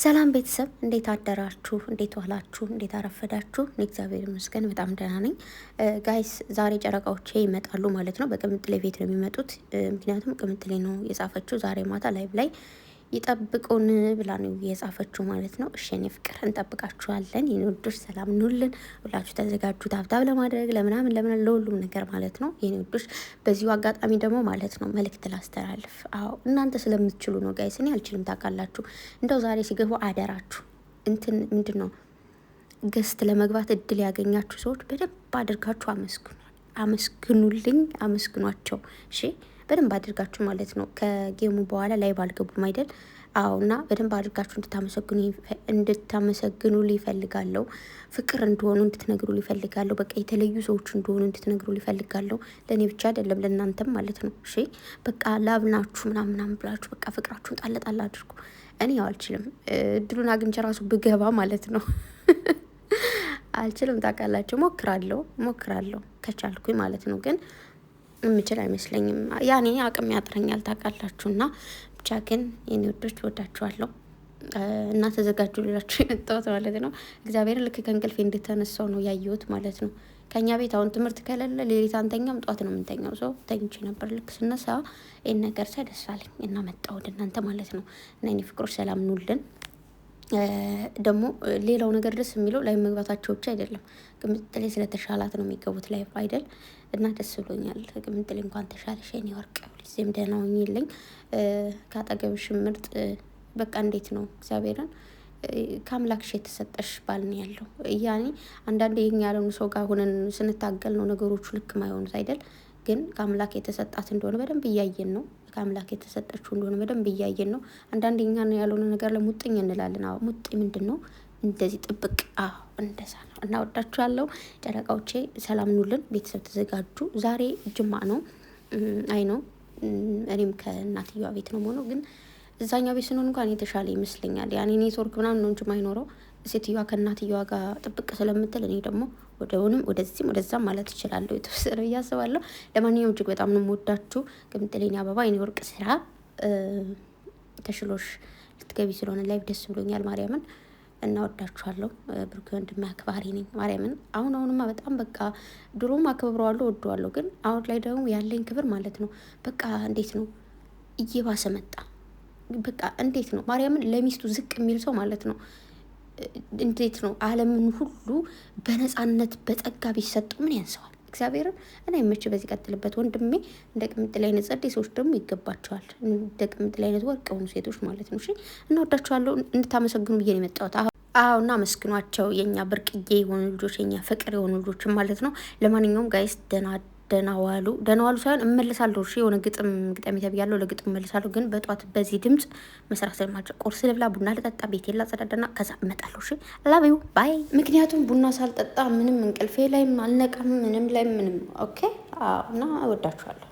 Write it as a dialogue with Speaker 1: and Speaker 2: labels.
Speaker 1: ሰላም ቤተሰብ እንዴት አደራችሁ? እንዴት ዋላችሁ? እንዴት አረፈዳችሁ? እግዚአብሔር ይመስገን በጣም ደህና ነኝ። ጋይስ ዛሬ ጨረቃዎቼ ይመጣሉ ማለት ነው። በቅምጥሌ ቤት ነው የሚመጡት። ምክንያቱም ቅምጥሌ ነው የጻፈችው ዛሬ ማታ ላይቭ ላይ ይጠብቁን ብላ ነው የጻፈችው ማለት ነው። እሺ የኔ ፍቅር እንጠብቃችኋለን። የኔ ውዶች ሰላም ኑልን። ሁላችሁ ተዘጋጁ ታብታብ ለማድረግ ለምናምን ለሁሉም ነገር ማለት ነው የኔ ውዶች። በዚሁ አጋጣሚ ደግሞ ማለት ነው መልእክት ላስተላልፍ። አዎ እናንተ ስለምትችሉ ነው ጋይስ፣ እኔ አልችልም ታውቃላችሁ። እንደው ዛሬ ሲገቡ አደራችሁ እንትን ምንድን ነው ገስት ለመግባት እድል ያገኛችሁ ሰዎች በደንብ አድርጋችሁ አመስግኑልኝ፣ አመስግኗቸው። እሺ በደንብ አድርጋችሁ ማለት ነው። ከጌሙ በኋላ ላይ ባልገቡም አይደል? አዎ እና በደንብ አድርጋችሁ እንድታመሰግኑ ሊፈልጋለሁ። ፍቅር እንደሆኑ እንድትነግሩ ሊፈልጋለሁ። በቃ የተለዩ ሰዎች እንደሆኑ እንድትነግሩ ሊፈልጋለሁ። ለእኔ ብቻ አይደለም ለእናንተም ማለት ነው። እሺ በቃ ላብናችሁ ምናምን ብላችሁ በቃ ፍቅራችሁን ጣለጣል አድርጉ። እኔ ያው አልችልም፣ እድሉን አግኝቼ ራሱ ብገባ ማለት ነው አልችልም ታውቃላችሁ። ሞክራለሁ ከቻልኩኝ ማለት ነው ግን የምችል አይመስለኝም። ያኔ አቅም ያጥረኛል ታውቃላችሁ። እና ብቻ ግን የኔ ወዶች ወዳችኋለሁ እና ተዘጋጁ ልላችሁ የመጣሁት ማለት ነው። እግዚአብሔርን ልክ ከእንቅልፌ እንደተነሳው ነው ያየሁት ማለት ነው። ከኛ ቤት አሁን ትምህርት ከሌለ ሌሊት አንተኛም፣ ጠዋት ነው የምንተኛው። ሰው ተኝቼ ነበር። ልክ ስነሳ ይህን ነገር ሳይ ደስ አለኝ እና መጣሁ ወደ እናንተ ማለት ነው። እና የኔ ፍቅሮች ሰላም ኑልን። ደግሞ ሌላው ነገር ደስ የሚለው ላይ መግባታቸው ብቻ አይደለም፣ ቅምጥሌ ስለተሻላት ነው የሚገቡት ላይ አይደል? እና ደስ ብሎኛል። ቅምጥሌ እንኳን ተሻለሽ የኔ ወርቅ፣ ሁልጊዜም ደህና ሁኚልኝ። ካጠገብሽ ምርጥ በቃ እንዴት ነው እግዚአብሔርን ከአምላክሽ የተሰጠሽ ባል ነው ያለው። ያኔ አንዳንዴ ይህን ያለውን ሰው ጋር ሆነን ስንታገል ነው ነገሮቹ ልክ ማይሆኑት አይደል? ግን ከአምላክ የተሰጣት እንደሆነ በደንብ እያየን ነው። ከአምላክ የተሰጠችው እንደሆነ በደንብ እያየን ነው። አንዳንዴ እኛ ያልሆነ ነገር ለሙጥኝ እንላለን። አዎ ሙጥኝ ምንድን ነው? እንደዚህ ጥብቅ። አዎ እንደዛ ነው። እና ወዳችኋለሁ ጨረቃዎቼ፣ ሰላም ኑልን። ቤተሰብ ተዘጋጁ። ዛሬ ጅማ ነው። አይ ነው እኔም ከእናትየዋ ቤት ነው የምሆነው። ግን እዛኛው ቤት ስንሆን እንኳን የተሻለ ይመስለኛል። ያኔ ኔትወርክ ምናምን ነው እንጂ ማይኖረው ሴትዮዋ ከእናትየዋ ጋር ጥብቅ ስለምትል እኔ ደግሞ ወደውንም ወደዚህም ወደዛም ማለት እችላለሁ የተወሰነ ብዬ አስባለሁ። ለማንኛውም እጅግ በጣም ነው የምወዳችሁ። ቅምጥሌኔ አበባ የኔ ወርቅ ስራ ተሽሎሽ ልትገቢ ስለሆነ ላይቭ ደስ ብሎኛል። ማርያምን እና ወዳችኋለሁ። ብሩክ ወንድሜ አክባሪ ነኝ። ማርያምን አሁንማ በጣም በቃ ድሮም አክብረዋለሁ ወደዋለሁ፣ ግን አሁን ላይ ደግሞ ያለኝ ክብር ማለት ነው በቃ እንዴት ነው እየባሰ መጣ። በቃ እንዴት ነው ማርያምን ለሚስቱ ዝቅ የሚል ሰው ማለት ነው እንዴት ነው ዓለምን ሁሉ በነፃነት በጸጋ ቢሰጡ ምን ያንሰዋል? እግዚአብሔርን እና ይመች። በዚህ ቀጥልበት ወንድሜ። እንደ ቅምጥሌ አይነት ጸዴ ሰዎች ደግሞ ይገባቸዋል። እንደ ቅምጥሌ አይነት ወርቅ የሆኑ ሴቶች ማለት ነው። እሺ እና ወዳችኋለሁ። እንድታመሰግኑ ብዬ ነው የመጣሁት። አዎ እና አመስግኗቸው። የኛ ብርቅዬ የሆኑ ልጆች፣ የኛ ፍቅር የሆኑ ልጆችም ማለት ነው። ለማንኛውም ጋይስ ደህና ዋሉ ሳይሆን እመልሳለሁ። እሺ የሆነ ግጥም ተብያለሁ፣ ለግጥም እመልሳለሁ። ግን በጧት በዚህ ድምጽ መስራት ስለማልችል ቁርስ ልብላ፣ ቡና ልጠጣ፣ ቤቴን ላጸዳዳና ከዛ እመጣለሁ። እሺ ላቢው ባይ። ምክንያቱም ቡና ሳልጠጣ ምንም እንቅልፌ ላይም አልነቃም፣ ምንም ላይ ምንም። ኦኬ እና እወዳችኋለሁ።